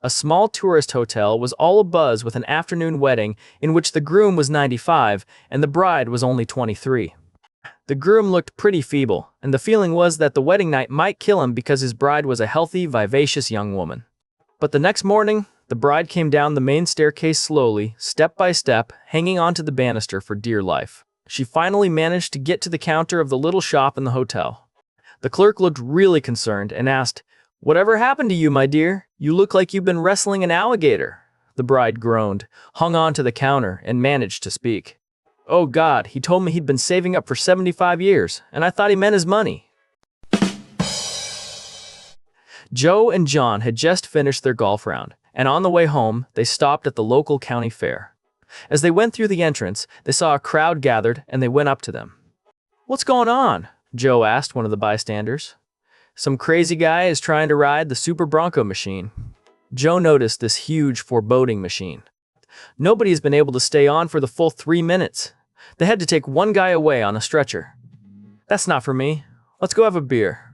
A small tourist hotel was all abuzz with an afternoon wedding in which the groom was 95 and the bride was only 23. The groom looked pretty feeble, and the feeling was that the wedding night might kill him because his bride was a healthy, vivacious young woman. But the next morning, the bride came down the main staircase slowly, step by step, hanging onto the banister for dear life. She finally managed to get to the counter of the little shop in the hotel. The clerk looked really concerned and asked, "Whatever happened to you, my dear? You look like you've been wrestling an alligator." The bride groaned, hung on to the counter, and managed to speak. "Oh God, he told me he'd been saving up for 75 years, and I thought he meant his money." Joe and John had just finished their golf round, and on the way home, they stopped at the local county fair. As they went through the entrance, they saw a crowd gathered, and they went up to them. "What's going on?" Joe asked one of the bystanders. "Some crazy guy is trying to ride the Super Bronco machine." Joe noticed this huge, foreboding machine. "Nobody has been able to stay on for the full 3 minutes. They had to take one guy away on a stretcher." "That's not for me. Let's go have a beer,"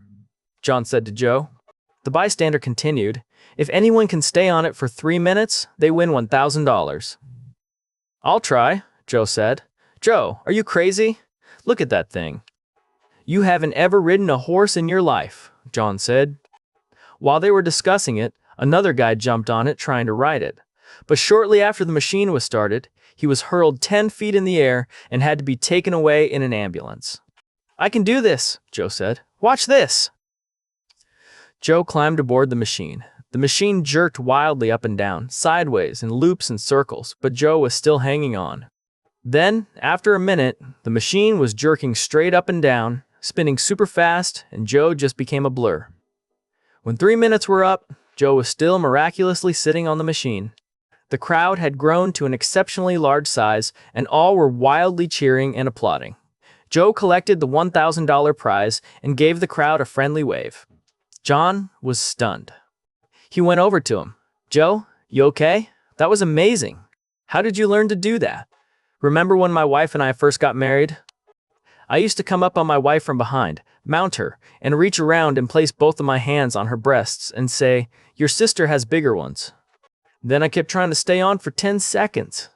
John said to Joe. The bystander continued, "If anyone can stay on it for 3 minutes, they win $1,000. "I'll try," Joe said. "Joe, are you crazy? Look at that thing." "You haven't ever ridden a horse in your life," John said. While they were discussing it, another guy jumped on it trying to ride it. But shortly after the machine was started, he was hurled 10 feet in the air and had to be taken away in an ambulance. "I can do this," Joe said. "Watch this." Joe climbed aboard the machine. The machine jerked wildly up and down, sideways, in loops and circles, but Joe was still hanging on. Then, after a minute, the machine was jerking straight up and down, spinning super fast, and Joe just became a blur. When 3 minutes were up, Joe was still miraculously sitting on the machine. The crowd had grown to an exceptionally large size, and all were wildly cheering and applauding. Joe collected the $1,000 prize and gave the crowd a friendly wave. John was stunned. He went over to him. "Joe, you okay? That was amazing. How did you learn to do that? Remember when my wife and I first got married? I used to come up on my wife from behind, mount her, and reach around and place both of my hands on her breasts and say, 'Your sister has bigger ones.' Then I kept trying to stay on for 10 seconds.